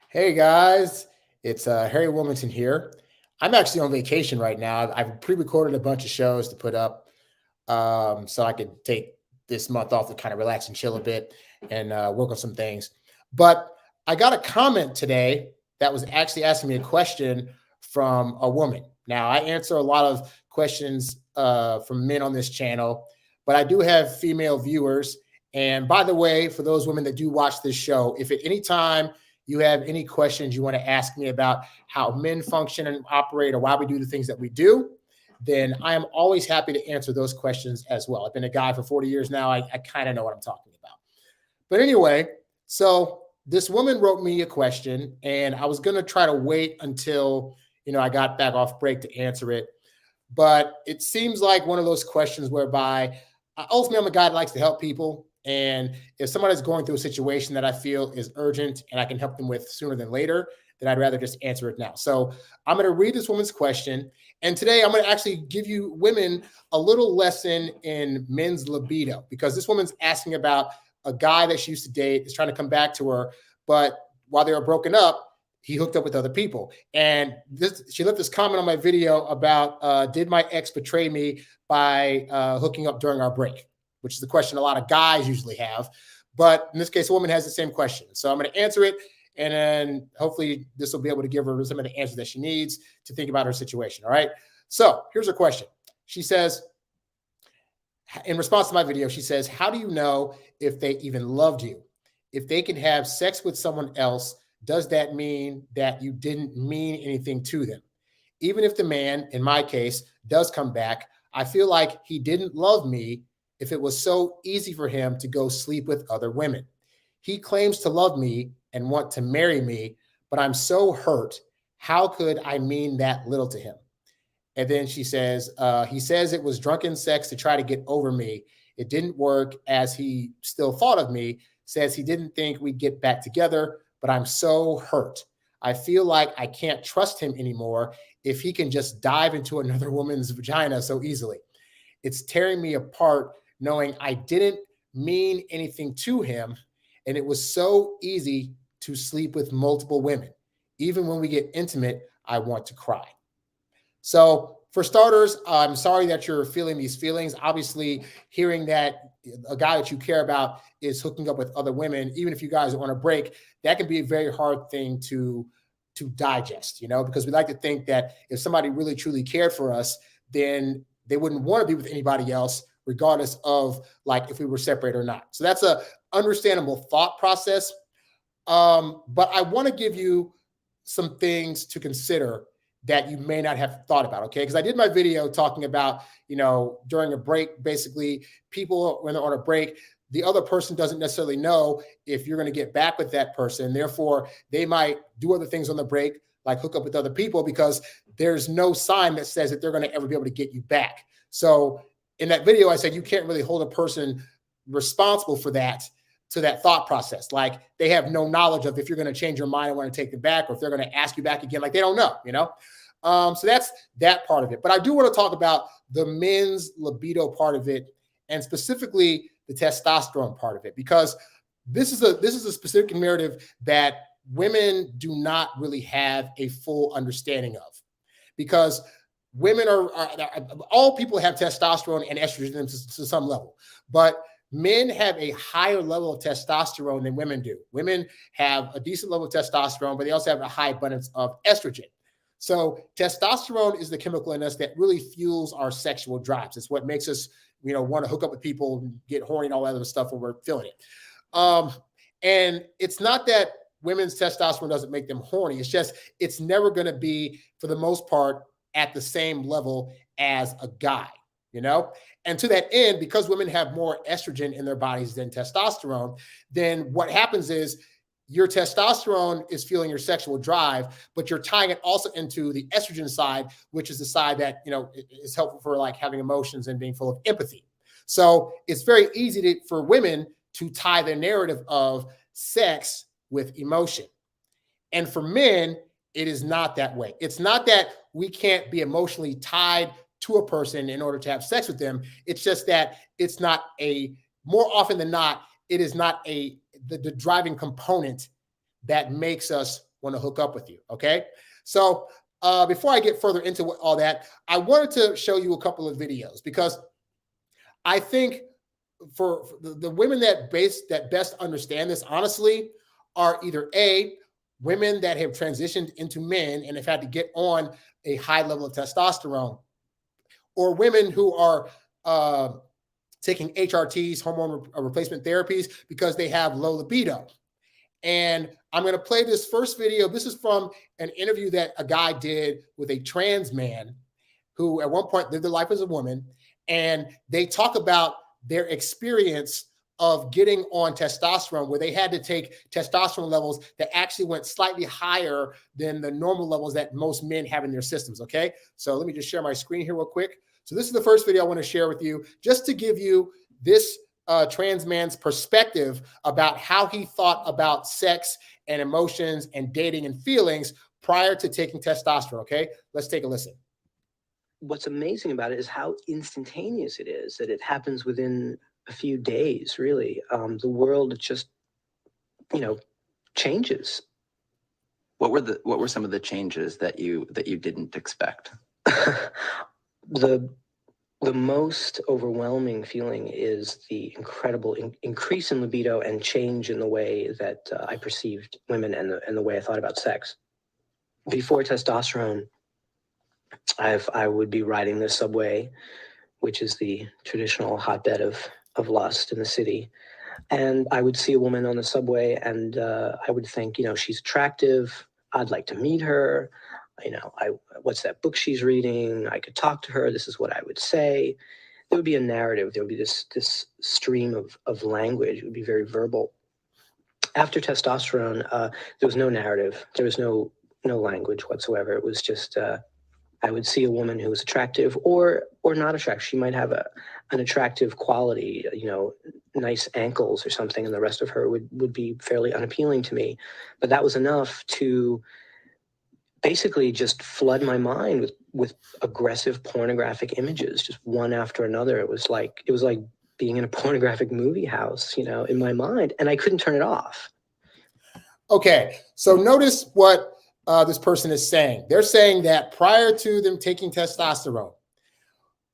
Hey guys, it's Harry Wilmington here. I'm actually on vacation right now. I've pre-recorded a bunch of shows to put up, so I could take this month off to kind of relax and chill a bit and work on some things. But I got a comment today that was actually asking me a question from a woman. Now I answer a lot of questions from men on this channel, but I do have female viewers. And by the way, for those women that do watch this show, if at any time you have any questions you want to ask me about how men function and operate or why we do the things that we do, then I am always happy to answer those questions as well. I've been a guy for 40 years now. I kind of know what I'm talking about. But anyway, so this woman wrote me a question, and I was going to try to wait until I got back off break to answer it. But it seems like one of those questions whereby ultimately I'm a guy that likes to help people. And if someone is going through a situation that I feel is urgent and I can help them with sooner than later, then I'd rather just answer it now. So I'm going to read this woman's question. And today I'm going to actually give you women a little lesson in men's libido, because this woman's asking about a guy that she used to date is trying to come back to her. But while they were broken up, he hooked up with other people. And she left this comment on my video about, did my ex betray me by hooking up during our break, which is the question a lot of guys usually have. But in this case, a woman has the same question. So I'm going to answer it. And then hopefully this will be able to give her some of the answers that she needs to think about her situation. All right. So here's her question. She says, in response to my video, she says, how do you know if they even loved you? If they can have sex with someone else, does that mean that you didn't mean anything to them? Even if the man, in my case, does come back, I feel like he didn't love me if it was so easy for him to go sleep with other women. He claims to love me and want to marry me, but I'm so hurt. How could I mean that little to him? And then she says, he says it was drunken sex to try to get over me. It didn't work as he still thought of me, says he didn't think we'd get back together, but I'm so hurt. I feel like I can't trust him anymore if he can just dive into another woman's vagina so easily. It's tearing me apart knowing I didn't mean anything to him, and it was so easy to sleep with multiple women. Even when we get intimate, I want to cry. So for starters, I'm sorry that you're feeling these feelings. Obviously, hearing that a guy that you care about is hooking up with other women, even if you guys are on a break, that can be a very hard thing to digest, because we like to think that if somebody really truly cared for us, then they wouldn't want to be with anybody else, regardless of like if we were separated or not. So that's a understandable thought process. But I want to give you some things to consider that you may not have thought about, okay? Because I did my video talking about, during a break, basically people, when they're on a break, the other person doesn't necessarily know if you're going to get back with that person. Therefore, they might do other things on the break, like hook up with other people, because there's no sign that says that they're going to ever be able to get you back. So in that video, I said you can't really hold a person responsible for that, to that thought process. Like they have no knowledge of if you're going to change your mind and want to take them back, or if they're going to ask you back again. Like they don't know. So that's that part of it. But I do want to talk about the men's libido part of it, and specifically the testosterone part of it, because this is a specific narrative that women do not really have a full understanding of, because women are all people have testosterone and estrogen to some level, but men have a higher level of testosterone than women do. Women have a decent level of testosterone, but they also have a high abundance of estrogen. So testosterone is the chemical in us that really fuels our sexual drives. It's what makes us, want to hook up with people and get horny and all that other stuff when we're feeling it. And it's not that women's testosterone doesn't make them horny. It's just, it's never going to be, for the most part, at the same level as a guy, And to that end, because women have more estrogen in their bodies than testosterone, then what happens is your testosterone is fueling your sexual drive, but you're tying it also into the estrogen side, which is the side that, is helpful for like having emotions and being full of empathy. So it's very easy for women to tie their narrative of sex with emotion. And for men, it is not that way. It's not that we can't be emotionally tied to a person in order to have sex with them. It's just that it's not more often than not, it is not the driving component that makes us want to hook up with you. Okay. So before I get further into all that, I wanted to show you a couple of videos because I think for the women that best understand this, honestly, are either A, women that have transitioned into men and have had to get on a high level of testosterone, or women who are taking HRTs, hormone replacement therapies, because they have low libido. And I'm going to play this first video. This is from an interview that a guy did with a trans man who at one point lived their life as a woman. And they talk about their experience of getting on testosterone, where they had to take testosterone levels that actually went slightly higher than the normal levels that most men have in their systems. Okay. So let me just share my screen here real quick. So this is the first video I want to share with you, just to give you this trans man's perspective about how he thought about sex and emotions and dating and feelings prior to taking testosterone. Okay, let's take a listen. What's amazing about it is how instantaneous it is, that it happens within a few days, really. The world just, changes. What were some of the changes that you didn't expect? The most overwhelming feeling is the incredible increase in libido and change in the way that I perceived women and the way I thought about sex. Before testosterone, I would be riding the subway, which is the traditional hotbed of lust in the city. And I would see a woman on the subway and I would think, she's attractive. I'd like to meet her. What's that book she's reading? I could talk to her. This is what I would say. There would be a narrative. There would be this stream of language. It would be very verbal. After testosterone, there was no narrative. There was no language whatsoever. It was just I would see a woman who was attractive or not attractive. She might have an attractive quality, nice ankles or something, and the rest of her would be fairly unappealing to me. But that was enough to basically just flood my mind with aggressive pornographic images, just one after another. It was like being in a pornographic movie house, in my mind, and I couldn't turn it off. Okay, so notice what this person is saying. They're saying that prior to them taking testosterone,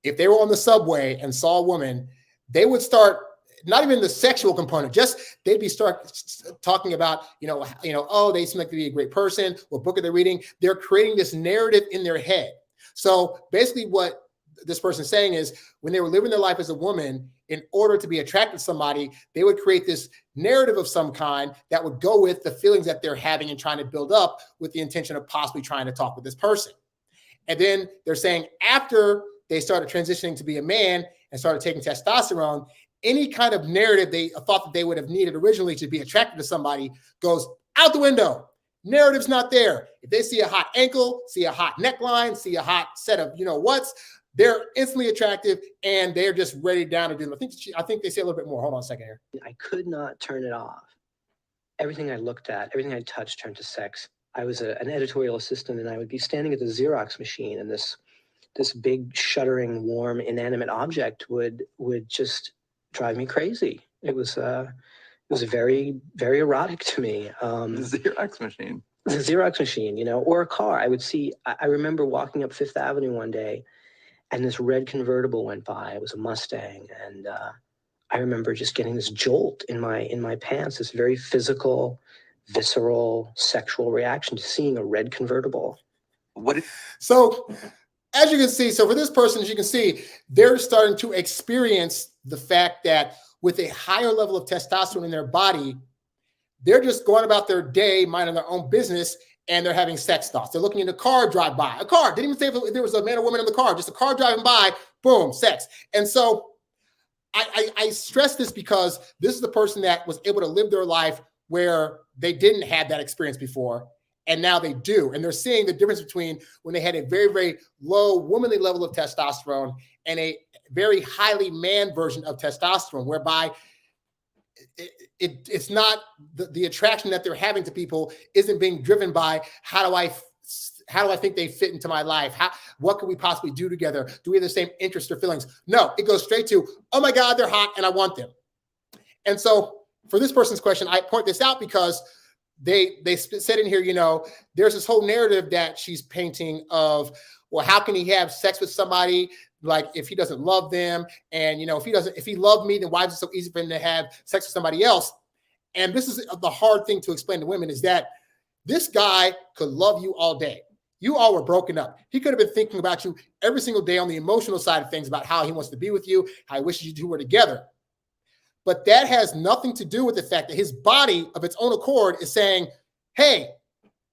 if they were on the subway and saw a woman, they would start, not even the sexual component, just they'd start talking about, oh, they seem like to be a great person. What book are they reading? They're creating this narrative in their head. So basically what this person's saying is, when they were living their life as a woman, in order to be attracted to somebody, they would create this narrative of some kind that would go with the feelings that they're having and trying to build up with the intention of possibly trying to talk with this person. And then they're saying after they started transitioning to be a man and started taking testosterone, any kind of narrative they thought that they would have needed originally to be attracted to somebody goes out the window. Narrative's not there. If they see a hot ankle, see a hot neckline, see a hot set of what's, they're instantly attractive and they're just ready down to do them. I think they say a little bit more. Hold on a second here. I could not turn it off. Everything I looked at, everything I touched turned to sex. I was an editorial assistant, and I would be standing at the Xerox machine, and this big shuddering, warm, inanimate object would just drive me crazy. It was very, very erotic to me. The Xerox machine. The Xerox machine, or a car. I remember walking up Fifth Avenue one day, and this red convertible went by. It was a Mustang, and I remember just getting this jolt in my pants, this very physical, visceral, sexual reaction to seeing a red convertible. So, as you can see, for this person, as you can see, they're starting to experience the fact that with a higher level of testosterone in their body, they're just going about their day, minding their own business, and they're having sex thoughts. They're looking at a car drive by. A car, didn't even say if there was a man or woman in the car, just a car driving by, boom, sex. And so I stress this because this is the person that was able to live their life where they didn't have that experience before, and now they do. And they're seeing the difference between when they had a very, very low womanly level of testosterone and a very highly man version of testosterone, whereby it's not the attraction that they're having to people isn't being driven by how do I think they fit into my life? What can we possibly do together? Do we have the same interests or feelings? No, it goes straight to, oh my God, they're hot and I want them. And so for this person's question, I point this out because they said in here, you know, there's this whole narrative that she's painting of, well, how can he have sex with somebody like if he doesn't love them? And you know, if he loved me, then why is it so easy for him to have sex with somebody else? And this is the hard thing to explain to women is that this guy could love you all day. You all were broken up. He could have been thinking about you every single day on the emotional side of things about how he wants to be with you, how he wishes you two were together. But that has nothing to do with the fact that his body of its own accord is saying, hey,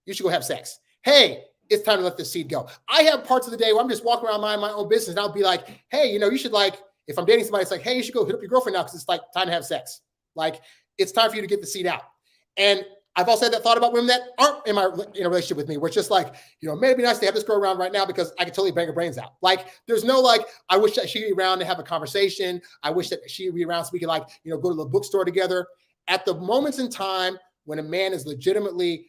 you should go have sex. Hey, it's time to let this seed go. I have parts of the day where I'm just walking around minding my own business and I'll be like, hey, you know, you should like, if I'm dating somebody, it's like, hey, you should go hit up your girlfriend now because it's like time to have sex. Like it's time for you to get the seed out. And I've also had that thought about women that aren't in a relationship with me, where it's just like, you know, maybe it'd be nice to have this girl around right now because I could totally bang her brains out. Like, there's no like, I wish that she'd be around to have a conversation. I wish that she'd be around so we could like, you know, go to the bookstore together. At the moments in time when a man is legitimately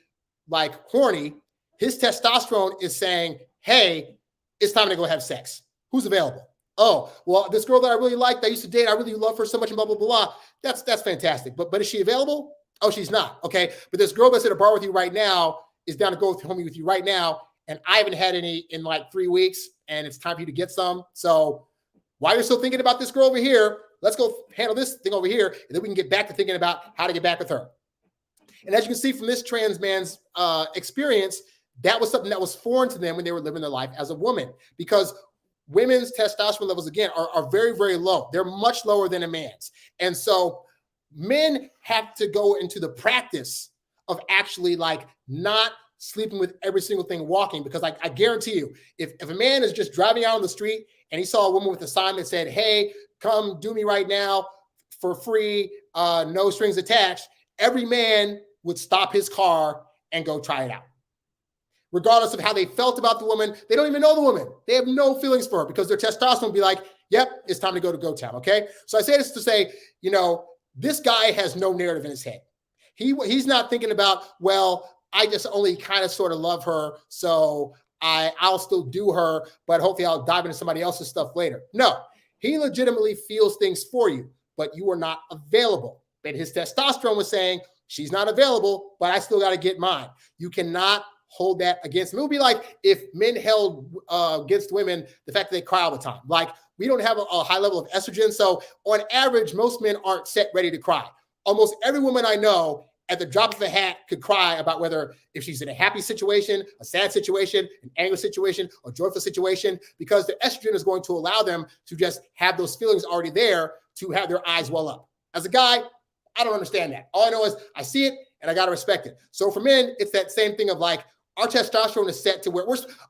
like horny, his testosterone is saying, hey, it's time to go have sex. Who's available? Oh, well, this girl that I really liked, I used to date, I really love her so much, and blah, blah, blah. That's fantastic. But is she available? Oh, she's not. Okay. But this girl that's at a bar with you right now is down to go home with you right now. And I haven't had any in like 3 weeks, and it's time for you to get some. So while you're still thinking about this girl over here, let's go handle this thing over here. And then we can get back to thinking about how to get back with her. And as you can see from this trans man's experience, that was something that was foreign to them when they were living their life as a woman, because women's testosterone levels, again, are very, very low. They're much lower than a man's. And so men have to go into the practice of actually like not sleeping with every single thing walking, because I guarantee you, if a man is just driving out on the street and he saw a woman with a sign that said, hey, come do me right now for free, no strings attached, every man would stop his car and go try it out. Regardless of how they felt about the woman, they don't even know the woman. They have no feelings for her because their testosterone will be like, yep, it's time to go to Go Town, okay? So I say this to say, you know, this guy has no narrative in his head. He's not thinking about, well, I just only kind of sort of love her, so I'll still do her, but hopefully I'll dive into somebody else's stuff later. No, he legitimately feels things for you, but you are not available. But his testosterone was saying, she's not available, but I still got to get mine. You cannot hold that against them. It would be like if men held against women the fact that they cry all the time. Like, we don't have a high level of estrogen. So on average, most men aren't set ready to cry. Almost every woman I know at the drop of a hat could cry about whether if she's in a happy situation, a sad situation, an angry situation, or joyful situation, because the estrogen is going to allow them to just have those feelings already there to have their eyes well up. As a guy, I don't understand that. All I know is I see it and I got to respect it. So for men, it's that same thing of like, our testosterone is set to where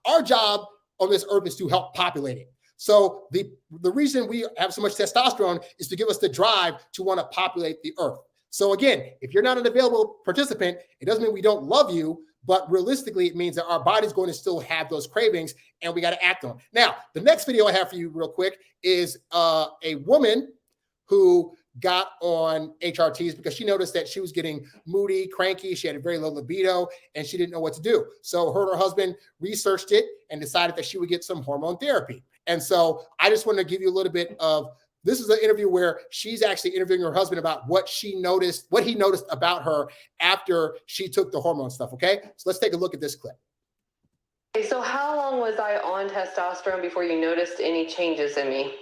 our job on this earth is to help populate it. So the reason we have so much testosterone is to give us the drive to want to populate the earth. So again, if you're not an available participant, it doesn't mean we don't love you, but realistically, it means that our body's going to still have those cravings and we got to act on them. Now, the next video I have for you real quick is a woman who got on HRTs because she noticed that she was getting moody, cranky. She had a very low libido and she didn't know what to do. So her and her husband researched it and decided that she would get some hormone therapy. And so I just want to give you a little bit of, this is an interview where she's actually interviewing her husband about what he noticed about her after she took the hormone stuff. Okay. So let's take a look at this clip. Okay, so how long was I on testosterone before you noticed any changes in me?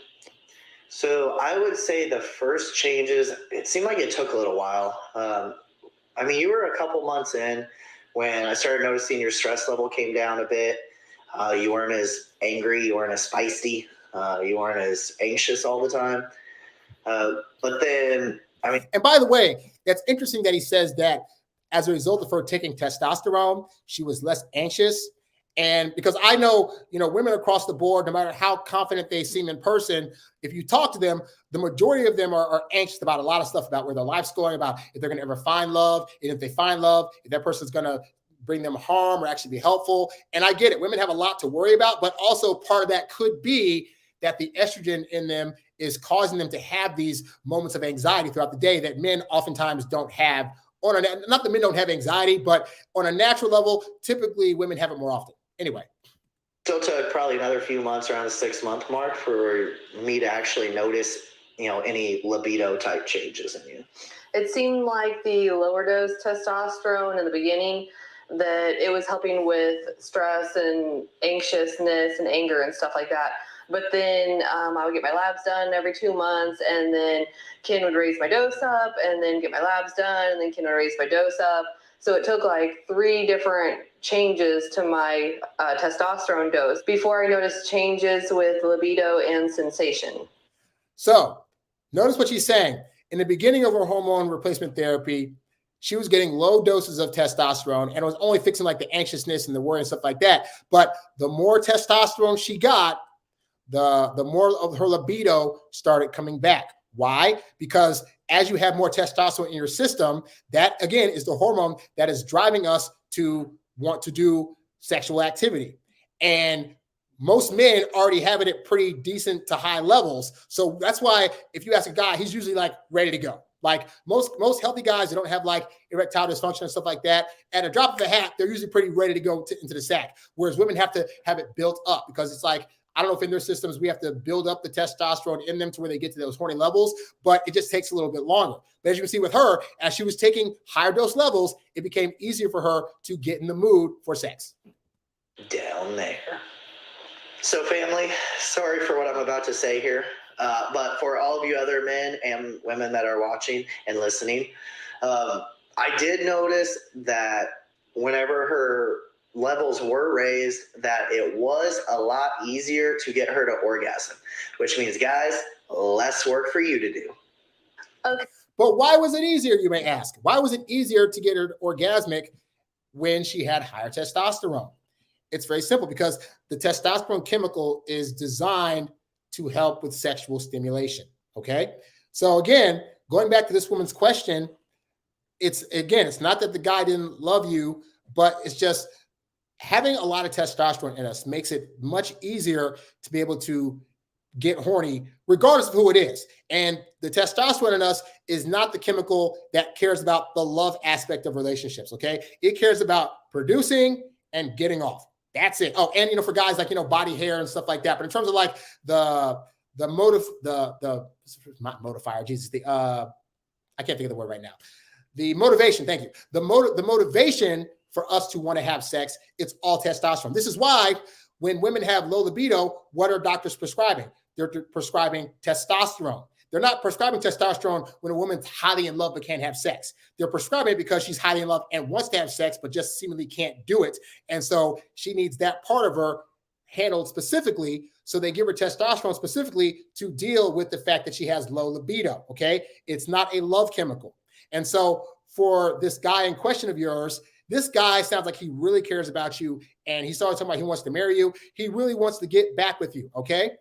So I would say the first changes, it seemed like it took a little while. I mean, you were a couple months in when I started noticing your stress level came down a bit. You weren't as angry, you weren't as feisty, you weren't as anxious all the time. But then, I mean. And by the way, that's interesting that he says that as a result of her taking testosterone, she was less anxious. And because I know, you know, women across the board, no matter how confident they seem in person, if you talk to them, the majority of them are anxious about a lot of stuff, about where their life's going, about if they're going to ever find love. And if they find love, if that person's going to bring them harm or actually be helpful. And I get it. Women have a lot to worry about, but also part of that could be that the estrogen in them is causing them to have these moments of anxiety throughout the day that men oftentimes don't have. Not that men don't have anxiety, but on a natural level, typically women have it more often. Anyway. Still took probably another few months, around the 6-month mark, for me to actually notice, you know, any libido type changes in you. it seemed like the lower dose testosterone in the beginning, that it was helping with stress and anxiousness and anger and stuff like that. But then I would get my labs done every 2 months, and then Ken would raise my dose up, and then get my labs done, and then Ken would raise my dose up. So it took like 3 different changes to my testosterone dose before I noticed changes with libido and sensation. So notice what she's saying. In the beginning of her hormone replacement therapy, she was getting low doses of testosterone and it was only fixing like the anxiousness and the worry and stuff like that. But the more testosterone she got, the more of her libido started coming back. Why? Because as you have more testosterone in your system, that again is the hormone that is driving us to want to do sexual activity. And most men already have it at pretty decent to high levels. So that's why if you ask a guy, he's usually like ready to go. Like most healthy guys that don't have like erectile dysfunction and stuff like that, at a drop of a hat, they're usually pretty ready to go into the sack. Whereas women have to have it built up because it's like, I don't know if in their systems we have to build up the testosterone in them to where they get to those horny levels, but it just takes a little bit longer. But as you can see with her, as she was taking higher dose levels, it became easier for her to get in the mood for sex. Down there. So family, sorry for what I'm about to say here, but for all of you other men and women that are watching and listening, I did notice that whenever her levels were raised, that it was a lot easier to get her to orgasm, which means, guys, less work for you to do. Okay. But why was it easier, you may ask? Why was it easier to get her orgasmic when she had higher testosterone? It's very simple because the testosterone chemical is designed to help with sexual stimulation, okay? So again, going back to this woman's question, it's not that the guy didn't love you, but it's just having a lot of testosterone in us makes it much easier to be able to get horny, regardless of who it is. And the testosterone in us is not the chemical that cares about the love aspect of relationships, okay? It cares about producing and getting off. That's it. Oh, and for guys like body hair and stuff like that. But in terms of like the not modifier, Jesus, I can't think of the word right now. The motivation, thank you. The motivation for us to want to have sex, it's all testosterone. This is why when women have low libido, what are doctors prescribing? They're prescribing testosterone. They're not prescribing testosterone when a woman's highly in love but can't have sex. They're prescribing it because she's highly in love and wants to have sex but just seemingly can't do it. And so she needs that part of her handled specifically. So they give her testosterone specifically to deal with the fact that she has low libido, okay? It's not a love chemical. And so for this guy in question of yours, this guy sounds like he really cares about you, and he started talking about he wants to marry you. He really wants to get back with you, okay?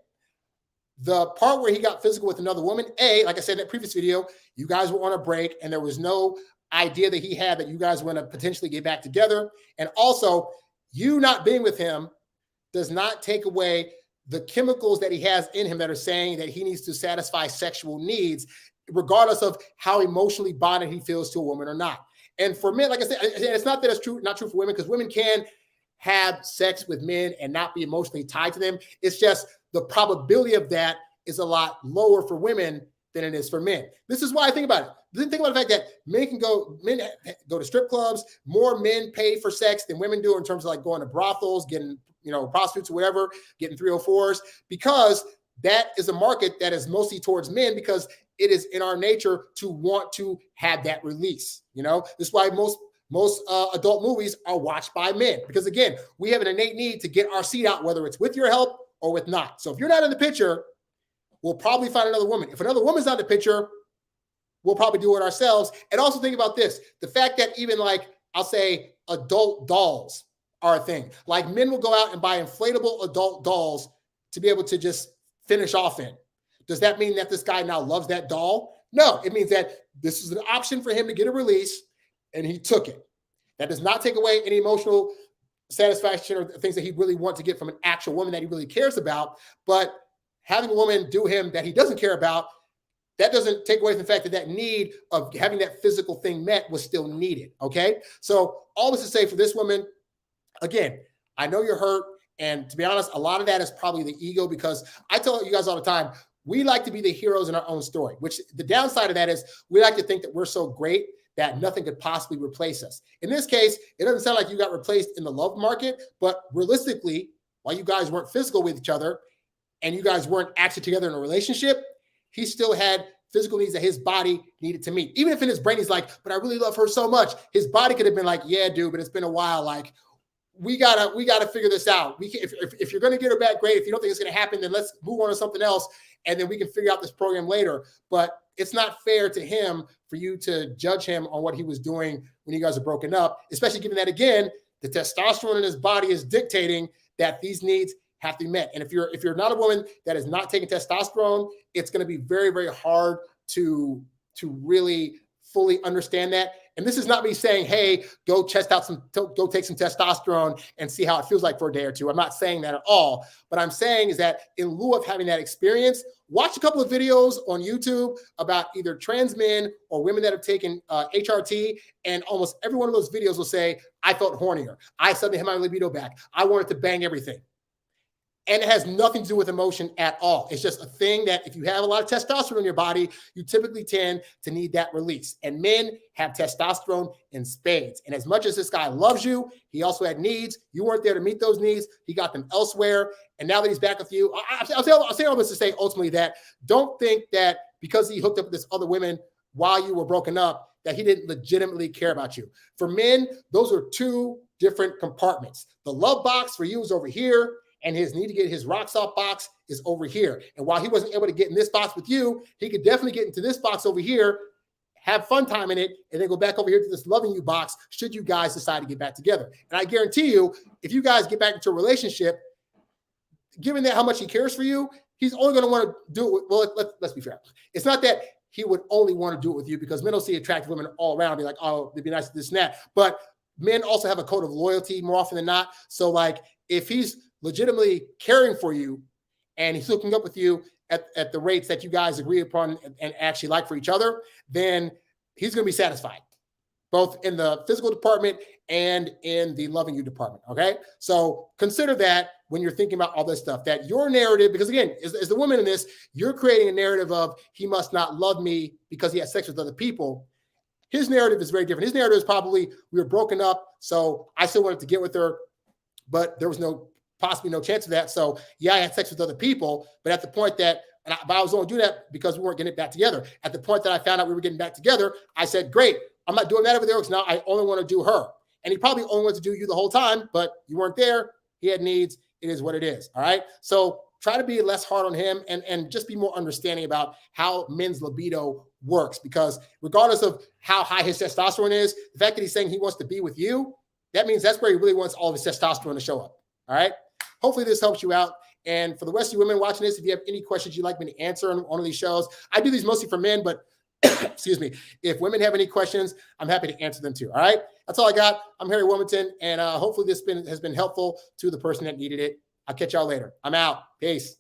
The part where he got physical with another woman, like I said in that previous video, you guys were on a break, and there was no idea that he had that you guys were going to potentially get back together. And also, you not being with him does not take away the chemicals that he has in him that are saying that he needs to satisfy sexual needs, regardless of how emotionally bonded he feels to a woman or not. And for men, like I said, it's not that it's not true for women, because women can have sex with men and not be emotionally tied to them. It's just the probability of that is a lot lower for women than it is for men. This is why I think about it. Think about the fact that men go to strip clubs. More men pay for sex than women do in terms of like going to brothels, getting prostitutes or whatever, getting 304s, because that is a market that is mostly towards men, because it is in our nature to want to have that release. This is why most adult movies are watched by men, because again, we have an innate need to get our seed out, whether it's with your help or with not. So if you're not in the picture, we'll probably find another woman. If another woman's not in the picture, we'll probably do it ourselves. And also think about this, the fact that even like, I'll say adult dolls are a thing. Like men will go out and buy inflatable adult dolls to be able to just finish off in. Does that mean that this guy now loves that doll? No, it means that this is an option for him to get a release, and he took it. That does not take away any emotional satisfaction or things that he really wants to get from an actual woman that he really cares about. But having a woman do him that he doesn't care about, that doesn't take away from the fact that that need of having that physical thing met was still needed, okay? So all this to say for this woman, again, I know you're hurt. And to be honest, a lot of that is probably the ego, because I tell you guys all the time, We like to be the heroes in our own story, which the downside of that is we like to think that we're so great that nothing could possibly replace us. In this case, it doesn't sound like you got replaced in the love market, but realistically, while you guys weren't physical with each other and you guys weren't actually together in a relationship, he still had physical needs that his body needed to meet. Even if in his brain he's like, but I really love her so much, his body could have been like, yeah, dude, but it's been a while. Like, we gotta figure this out. We can, if you're gonna get her back, great. If you don't think it's gonna happen, then let's move on to something else, and then we can figure out this program later. But it's not fair to him for you to judge him on what he was doing when you guys are broken up, especially given that, again, the testosterone in his body is dictating that these needs have to be met. And if you're not a woman that is not taking testosterone, it's going to be very, very hard to really fully understand that. And this is not me saying, hey, go take some testosterone and see how it feels like for a day or two. I'm not saying that at all. What I'm saying is that in lieu of having that experience, watch a couple of videos on YouTube about either trans men or women that have taken HRT. And almost every one of those videos will say, I felt hornier. I suddenly had my libido back. I wanted to bang everything. And it has nothing to do with emotion at all. It's just a thing that if you have a lot of testosterone in your body, you typically tend to need that release. And men have testosterone in spades. And as much as this guy loves you, he also had needs. You weren't there to meet those needs. He got them elsewhere. And now that he's back with you, I'll say all this to say ultimately that don't think that because he hooked up with this other women while you were broken up, that he didn't legitimately care about you. For men, those are two different compartments. The love box for you is over here, and his need to get his rocks off box is over here. And while he wasn't able to get in this box with you, he could definitely get into this box over here, have fun time in it, and then go back over here to this loving you box should you guys decide to get back together. And I guarantee you, if you guys get back into a relationship, given that how much he cares for you, he's only going to want to do it. Well, let's be fair. It's not that he would only want to do it with you, because men don't see attractive women all around, be like, oh, it'd be nice to this and that. But men also have a code of loyalty more often than not. So like if he's legitimately caring for you and he's hooking up with you at the rates that you guys agree upon and actually like for each other, then he's going to be satisfied, both in the physical department and in the loving you department. Okay. So consider that when you're thinking about all this stuff, that your narrative, because again, as the woman in this, you're creating a narrative of he must not love me because he had sex with other people. His narrative is very different. His narrative is probably we were broken up, so I still wanted to get with her, but there was possibly no chance of that. So yeah, I had sex with other people, but at the point that, but I was only doing that because we weren't getting it back together. At the point that I found out we were getting back together, I said, great, I'm not doing that over there because now I only want to do her. And he probably only wanted to do you the whole time, but you weren't there. He had needs. It is what it is. All right. So try to be less hard on him and just be more understanding about how men's libido works, because regardless of how high his testosterone is, the fact that he's saying he wants to be with you, that means that's where he really wants all of his testosterone to show up. All right. Hopefully this helps you out. And for the rest of you women watching this, if you have any questions you'd like me to answer on one of these shows, I do these mostly for men, but excuse me, if women have any questions, I'm happy to answer them too. All right. That's all I got. I'm Harry Wilmington, and hopefully this has been helpful to the person that needed it. I'll catch y'all later. I'm out. Peace.